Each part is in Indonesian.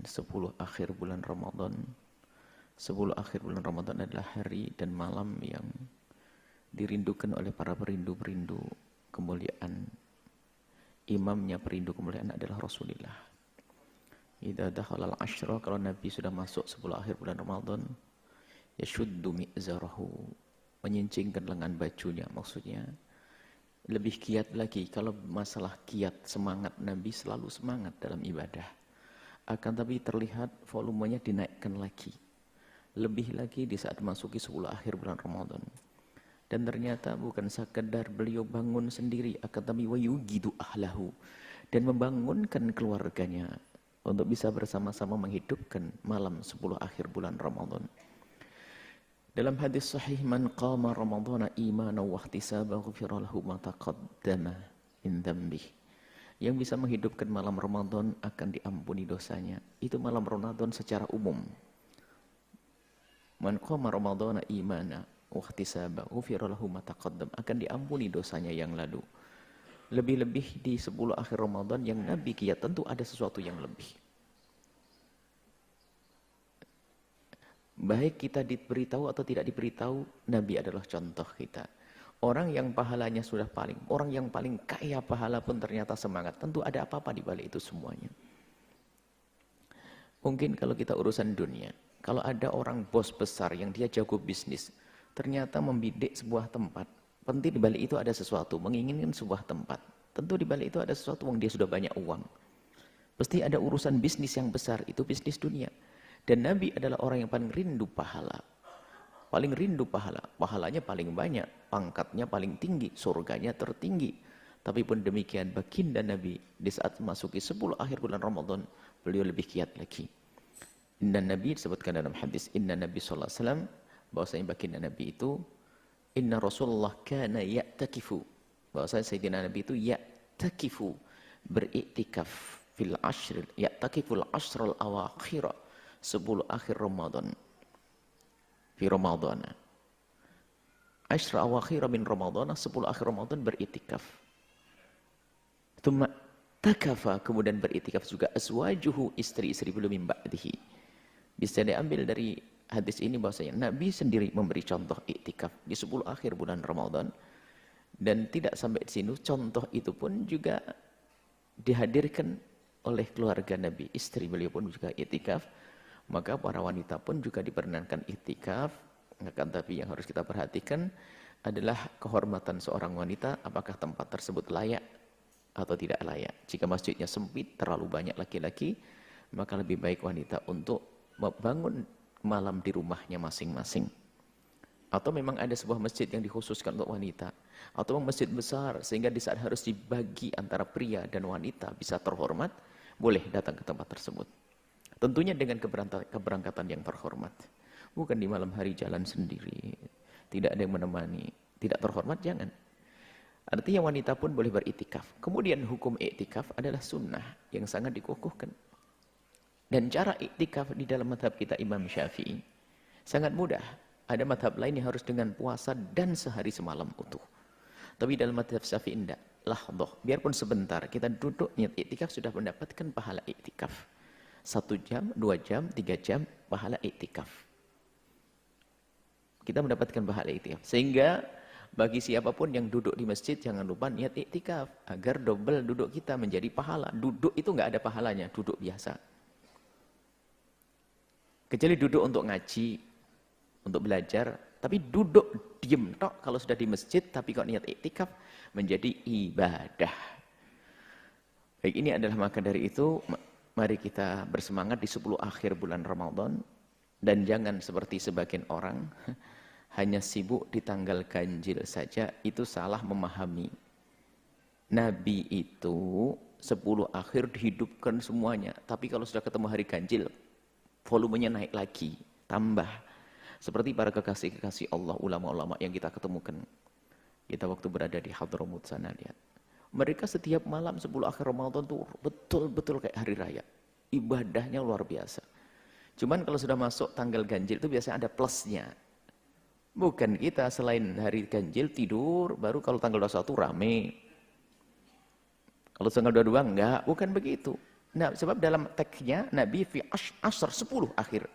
10 akhir bulan Ramadan. 10 akhir bulan Ramadan adalah hari dan malam yang dirindukan oleh para perindu-perindu kemuliaan. Imamnya perindu kemuliaan adalah Rasulullah. Idza dakhala al-ashra, kalau Nabi sudah masuk 10 akhir bulan Ramadan, yashuddu mi'zarahu, menyincingkan lengan bajunya, maksudnya lebih giat lagi. Kalau masalah giat, semangat, Nabi selalu semangat dalam ibadah. Akan tapi terlihat volumenya dinaikkan lagi. Lebih lagi di saat masuki 10 akhir bulan Ramadan. Dan ternyata bukan sekedar beliau bangun sendiri, akan tapi wayugidu ahlahu, dan membangunkan keluarganya untuk bisa bersama-sama menghidupkan malam 10 akhir bulan Ramadan. Dalam hadis sahih, man qama ramadhana imanan wa ihtisaban ghufira lahu ma taqaddama min dzambih. Yang bisa menghidupkan malam Ramadan akan diampuni dosanya. Itu malam Ramadan secara umum. Man qama ramadhana imanan wa ihtisaban ghufira lahu ma taqaddama, akan diampuni dosanya yang lalu. Lebih-lebih di 10 akhir Ramadan yang Nabi giat, tentu ada sesuatu yang lebih. Baik kita diberitahu atau tidak diberitahu, Nabi adalah contoh kita. Orang yang pahalanya sudah orang yang paling kaya pahala pun ternyata semangat. Tentu ada apa-apa di balik itu semuanya. Mungkin kalau kita urusan dunia, kalau ada orang bos besar yang dia jago bisnis, ternyata membidik sebuah tempat. Penting di balik itu ada sesuatu, menginginkan sebuah tempat. Tentu di balik itu ada sesuatu yang dia sudah banyak uang. Pasti ada urusan bisnis yang besar, itu bisnis dunia. Dan Nabi adalah orang yang paling rindu pahala. Paling rindu pahala. Pahalanya paling banyak, pangkatnya paling tinggi, surganya tertinggi. Tapi pun demikian, baginda Nabi di saat memasuki 10 akhir bulan Ramadan, beliau lebih giat lagi. Inna Nabi disebutkan dalam hadis, Inna Nabi SAW, bahwasanya baginda Nabi itu, Inna Rasulullah kana ya'takifu. Bahwasanya Sayyidina Nabi itu ya'takifu, beriktikaf fil ashr, ya'takiful ashrul awakhirah, 10 akhir Ramadan. Fi Ramadan. Ashr awakhirah min Ramadan, 10 akhir Ramadan beriktikaf. Tsumma takafa, kemudian beriktikaf juga azwajuhu, istri-istri beliau min ba'dihi. Bisa diambil dari hadis ini bahwasanya Nabi sendiri memberi contoh iktikaf di 10 akhir bulan Ramadan. Dan tidak sampai di sini, contoh itu pun juga dihadirkan oleh keluarga Nabi. Istri beliau pun juga iktikaf. Maka para wanita pun juga diperkenankan iktikaf. Akan tapi yang harus kita perhatikan adalah kehormatan seorang wanita, apakah tempat tersebut layak atau tidak layak. Jika masjidnya sempit, terlalu banyak laki-laki, maka lebih baik wanita untuk membangun malam di rumahnya masing-masing. Atau memang ada sebuah masjid yang dikhususkan untuk wanita, atau masjid besar sehingga di saat harus dibagi antara pria dan wanita bisa terhormat, boleh datang ke tempat tersebut. Tentunya dengan keberangkatan yang terhormat. Bukan di malam hari jalan sendiri, tidak ada yang menemani, tidak terhormat, jangan. Artinya wanita pun boleh beriktikaf. Kemudian hukum iktikaf adalah sunnah yang sangat dikukuhkan. Dan cara iktikaf di dalam mazhab kita Imam Syafi'i sangat mudah. Ada mazhab lain yang harus dengan puasa dan sehari semalam utuh. Tapi dalam mazhab Syafi'i tidak. Lahdoh, biarpun sebentar kita duduk niat iktikaf sudah mendapatkan pahala iktikaf. 1 jam, 2 jam, 3 jam pahala iktikaf. Kita mendapatkan pahala iktikaf. Sehingga bagi siapapun yang duduk di masjid jangan lupa niat iktikaf agar double duduk kita menjadi pahala. Duduk itu enggak ada pahalanya, duduk biasa. Kecuali duduk untuk ngaji, untuk belajar, tapi duduk diem tok kalau sudah di masjid, tapi kalau niat iktikaf menjadi ibadah. Baik, ini adalah maka dari itu mari kita bersemangat di 10 akhir bulan Ramadan. Dan jangan seperti sebagian orang hanya sibuk di tanggal ganjil saja, itu salah memahami. Nabi itu 10 akhir dihidupkan semuanya, tapi kalau sudah ketemu hari ganjil volumenya naik lagi, tambah. Seperti para kekasih-kekasih Allah, ulama-ulama yang kita ketemukan. Kita waktu berada di Hadramut sana lihat. Mereka setiap malam 10 akhir Ramadan tuh betul-betul kayak hari raya. Ibadahnya luar biasa. Cuman kalau sudah masuk tanggal ganjil itu biasanya ada plusnya. Bukan kita selain hari ganjil tidur, baru kalau tanggal 21 rame. Kalau tanggal 22 enggak, bukan begitu. Nah, sebab dalam teksnya Nabi fi asr 10 akhir.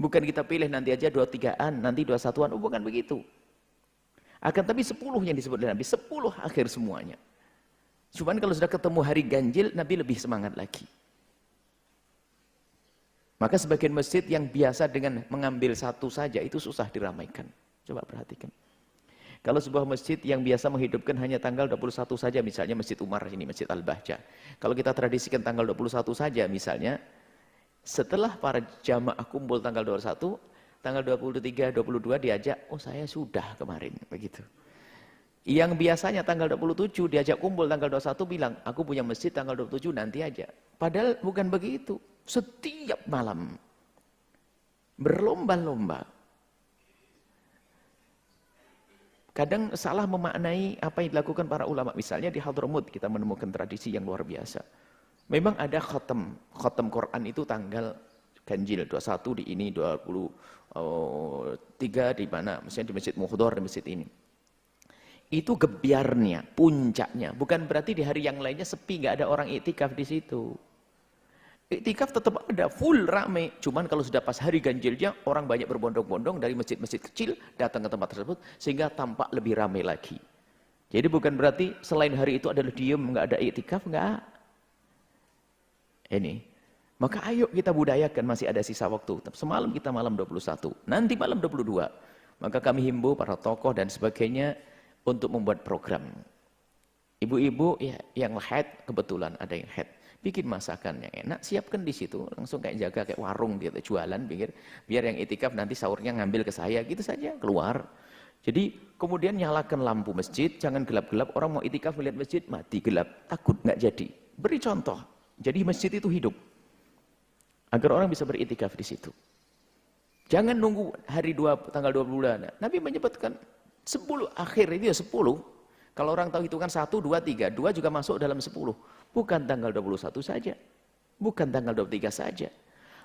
Bukan kita pilih nanti aja 23-an, nanti 21-an, bukan begitu. Akan tapi 10 yang disebut oleh Nabi, 10 akhir semuanya. Cuman kalau sudah ketemu hari ganjil, Nabi lebih semangat lagi. Maka sebagian masjid yang biasa dengan mengambil satu saja, itu susah diramaikan. Coba perhatikan. Kalau sebuah masjid yang biasa menghidupkan hanya tanggal 21 saja, misalnya Masjid Umar ini, Masjid Al-Bahjah. Kalau kita tradisikan tanggal 21 saja misalnya, setelah para jamaah kumpul tanggal 21, tanggal 23, 22 diajak, oh saya sudah kemarin, begitu. Yang biasanya tanggal 27 diajak kumpul tanggal 21 bilang, aku punya masjid tanggal 27 nanti aja. Padahal bukan begitu. Setiap malam berlomba-lomba. Kadang salah memaknai apa yang dilakukan para ulama. Misalnya di Hadramut kita menemukan tradisi yang luar biasa. Memang ada khatam Quran itu tanggal ganjil 21 di ini, 23 di mana, misalnya di Masjid Muhdhar, di masjid ini. Itu gebiarnya, puncaknya. Bukan berarti di hari yang lainnya sepi, nggak ada orang iktikaf di situ. Iktikaf tetap ada, full rame. Cuman kalau sudah pas hari ganjilnya, orang banyak berbondong-bondong dari masjid-masjid kecil datang ke tempat tersebut, sehingga tampak lebih ramai lagi. Jadi bukan berarti selain hari itu adalah diem, nggak ada iktikaf, nggak. Ini. Maka ayo kita budayakan, masih ada sisa waktu. Semalam kita malam 21, nanti malam 22. Maka kami himbau para tokoh dan sebagainya untuk membuat program. Ibu-ibu ya, yang haid, kebetulan ada yang haid. Bikin masakan yang enak, siapkan di situ, langsung kayak jaga kayak warung gitu, jualan, biar yang itikaf nanti sahurnya ngambil ke saya, gitu saja, keluar. Jadi kemudian nyalakan lampu masjid, jangan gelap-gelap, orang mau itikaf melihat masjid, mati gelap, takut nggak jadi. Beri contoh, jadi masjid itu hidup, agar orang bisa beritikaf di situ. Jangan nunggu hari tanggal 20. Nabi menyebutkan 10 akhir itu ya 10. Kalau orang tahu hitungan 1, 2, 3, 2 juga masuk dalam 10. Bukan tanggal 21 saja. Bukan tanggal 23 saja.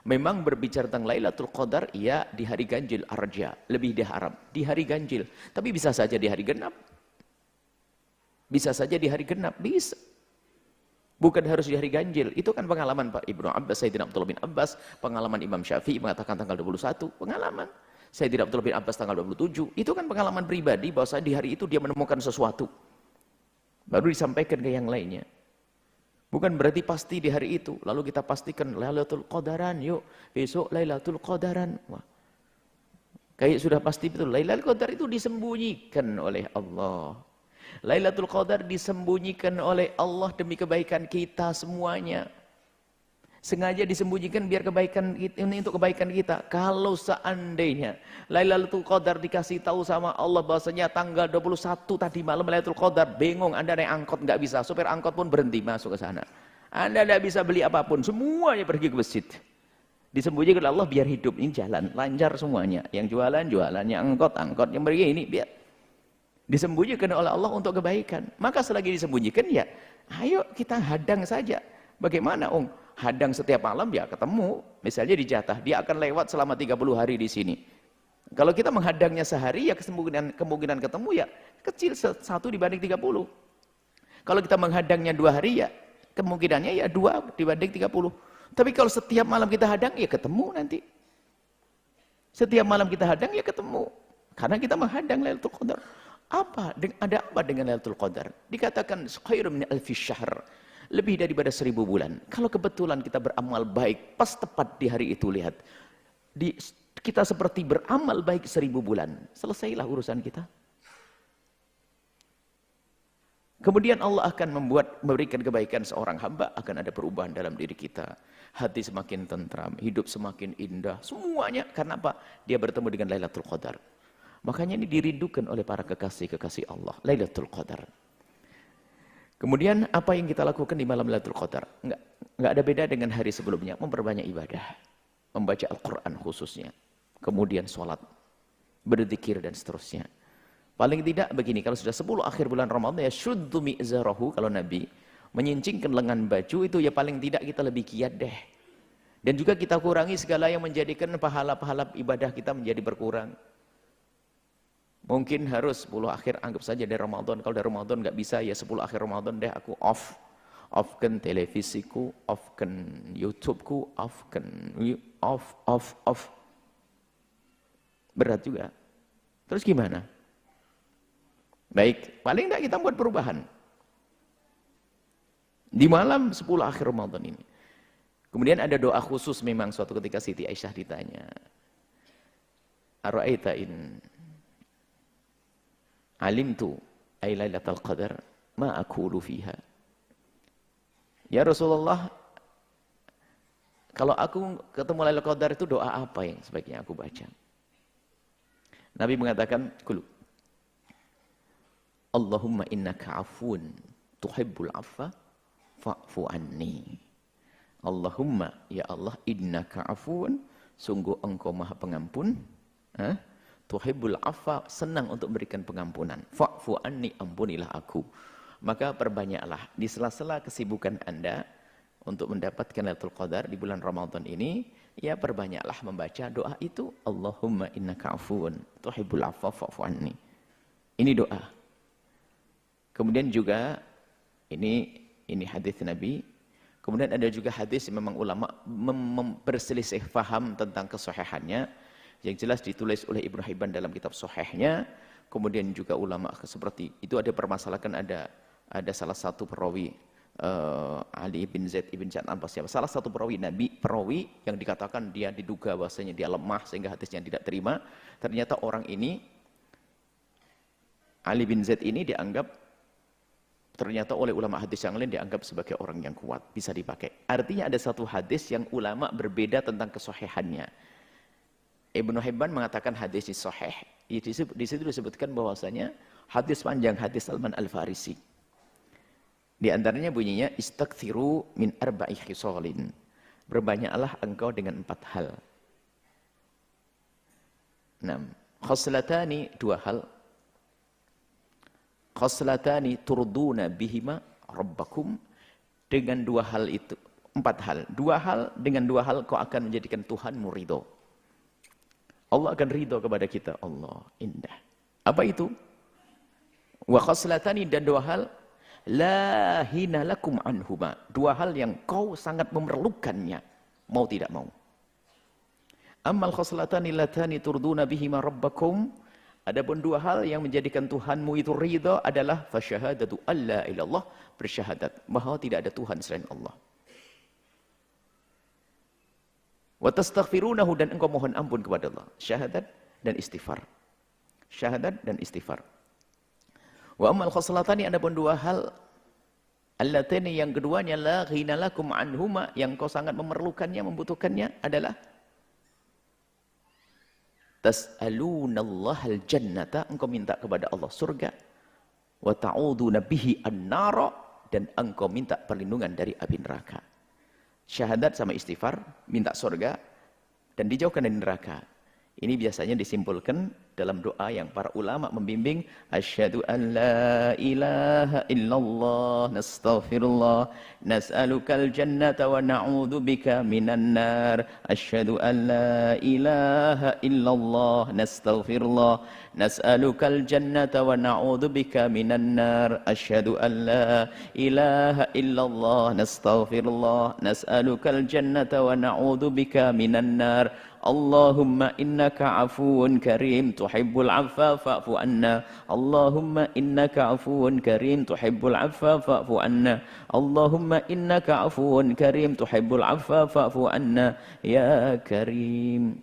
Memang berbicara tentang Lailatul Qadar, iya di hari ganjil arja, lebih diharap di hari ganjil. Tapi bisa saja di hari genap. Bisa saja di hari genap, bisa. Bukan harus di hari ganjil. Itu kan pengalaman Pak Ibnu Abbas, Sayyidina Abdullah bin Abbas, pengalaman Imam Syafi'i mengatakan tanggal 21, pengalaman. Sayyidina Abdullah bin Abbas tanggal 27, itu kan pengalaman pribadi bahwa di hari itu dia menemukan sesuatu. Baru disampaikan ke yang lainnya. Bukan berarti pasti di hari itu. Lalu kita pastikan Lailatul Qadaran, yuk besok Lailatul Qadaran. Wah. Kayak sudah pasti betul. Lailatul Qadar itu disembunyikan oleh Allah. Lailatul Qadar disembunyikan oleh Allah demi kebaikan kita semuanya. Sengaja disembunyikan biar kebaikan ini untuk kebaikan kita. Kalau seandainya Lailatul Qadar dikasih tahu sama Allah bahwasanya tanggal 21 tadi malam Lailatul Qadar, bingung Anda naik angkot nggak bisa, supir angkot pun berhenti masuk ke sana. Anda tidak bisa beli apapun, semuanya pergi ke masjid. Disembunyikan oleh Allah biar hidup ini jalan lancar semuanya. Yang jualan, yang angkot, yang pergi ini biar disembunyikan oleh Allah untuk kebaikan. Maka selagi disembunyikan ya, ayo kita hadang saja. Bagaimana, hadang setiap malam ya ketemu. Misalnya di Jatah, dia akan lewat selama 30 hari di sini. Kalau kita menghadangnya sehari ya kemungkinan ketemu ya kecil, 1 dibanding 30. Kalau kita menghadangnya 2 hari ya kemungkinannya ya 2 dibanding 30. Tapi kalau setiap malam kita hadang ya ketemu nanti. Setiap malam kita hadang ya ketemu. Karena kita menghadang Lailatul Qadar. Ada apa dengan Lailatul Qadar? Dikatakan khairun min alfi syahr. Lebih daripada 1000 bulan. Kalau kebetulan kita beramal baik, pas tepat di hari itu, lihat. Kita seperti beramal baik 1000 bulan. Selesailah urusan kita. Kemudian Allah akan memberikan kebaikan seorang hamba, akan ada perubahan dalam diri kita. Hati semakin tentram, hidup semakin indah. Semuanya, karena apa? Dia bertemu dengan Lailatul Qadar. Makanya ini dirindukan oleh para kekasih-kekasih Allah. Lailatul Qadar. Kemudian apa yang kita lakukan di malam Lailatul Qadar? Enggak ada beda dengan hari sebelumnya. Memperbanyak ibadah. Membaca Al-Quran khususnya. Kemudian sholat. Berzikir dan seterusnya. Paling tidak begini. Kalau sudah 10 akhir bulan Ramadan ya syuddu mi'zarahu. Kalau Nabi menyincingkan lengan baju itu ya paling tidak kita lebih giat deh. Dan juga kita kurangi segala yang menjadikan pahala-pahala ibadah kita menjadi berkurang. Mungkin harus 10 akhir anggap saja dari Ramadan. Kalau dari Ramadan nggak bisa ya 10 akhir Ramadan deh aku off. offkan televisiku, offkan YouTubeku, offkan off. Berat juga. Terus gimana? Baik, paling tidak kita buat perubahan. Di malam 10 akhir Ramadan ini. Kemudian ada doa khusus memang suatu ketika Siti Aisyah ditanya. Ara'aita in alimtu ay lailatul qadar ma aqulu fiha. Ya Rasulullah, kalau aku ketemu Lailatul Qadar itu doa apa yang sebaiknya aku baca? Nabi mengatakan, "Qul Allahumma innaka 'afuwun tuhibbul 'afwa fa'fu anni." Allahumma, ya Allah, innaka 'afuwun, sungguh engkau Maha Pengampun, tuhibbul 'afwa, senang untuk memberikan pengampunan. Fa'fu anni, ampunilah aku. Maka perbanyaklah di sela-sela kesibukan Anda untuk mendapatkan Lailatul Qadar di bulan Ramadan ini, ya perbanyaklah membaca doa itu, Allahumma innaka 'afuwun tuhibbul 'afwa fa'fu anni. Ini doa. Kemudian juga ini hadis Nabi. Kemudian ada juga hadis yang memang ulama berselisih faham tentang kesahihannya. Yang jelas ditulis oleh Ibnu Hibban dalam kitab Sahihnya. Kemudian juga ulama seperti itu ada permasalahan, ada salah satu perawi Ali bin Zaid ibn Ja'ad al-Basri, salah satu perawi yang dikatakan dia diduga bahwasanya dia lemah sehingga hadisnya tidak terima. Ternyata orang ini, Ali bin Zaid ini dianggap, ternyata oleh ulama hadis yang lain dianggap sebagai orang yang kuat, bisa dipakai. Artinya ada satu hadis yang ulama berbeda tentang kesahihannya. Ibnu Hibban mengatakan hadis ini sahih. Di situ disebutkan bahwasanya hadis panjang, hadis Salman Al-Farisi. Di antaranya bunyinya, istakthiru min arba'i khisalin. Berbanyaklah engkau dengan 4 hal. 6. Khoslatani, 2 hal. Khoslatani turduna bihima rabbakum. Dengan 2 hal itu, 4 hal. 2 hal, dengan 2 hal kau akan menjadikan Tuhanmu ridho. Allah akan ridho kepada kita. Allah, indah. Apa itu? Wa khoslatani, dan 2 hal, la hina lakum anhuma. 2 hal yang kau sangat memerlukannya, mau tidak mau. Ammal khoslatani latani turduna bihima rabbakum. Adapun 2 hal yang menjadikan Tuhanmu itu ridha adalah fasyahadatu alla ilallah, bersyahadat bahwa tidak ada Tuhan selain Allah. Wa tastaghfirunahu, dan engkau mohon ampun kepada Allah. Syahadat dan istighfar. Syahadat dan istighfar. Wa ammal khoslatani, adapun 2 hal, allatani, yang keduanya, la ghina lakum anhuma, yang kau sangat memerlukannya, membutuhkannya, adalah tas'alunallahal jannata, engkau minta kepada Allah surga, wa ta'uduna bihi an-nara, dan engkau minta perlindungan dari api neraka. Syahadat sama istighfar, minta surga dan dijauhkan dari neraka. Ini biasanya disimpulkan dalam doa yang para ulama membimbing, asyhadu an la ilaha illallah nastaghfirullah nas'alukal jannata wa na'udzubika minan nar. Asyhadu an la ilaha illallah nastaghfirullah nas'alukal jannata wa na'udzubika minan nar. Asyhadu an la ilaha illallah nastaghfirullah nas'alukal jannata wa na'udzubika minan nar. Allahumma innaka afuwun karim tuhibbul afwa fa'fu anna. Allahumma innaka afuwun karim tuhibbul afwa fa'fu anna. Allahumma innaka afuwun karim tuhibbul afwa fa'fu anna ya karim.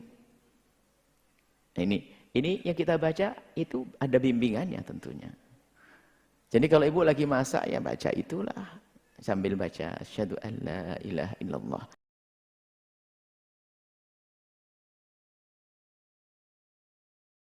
Ini yang kita baca itu ada bimbingannya tentunya. Jadi kalau ibu lagi masak ya baca itulah sambil baca asyhadu an la ilaha illallah.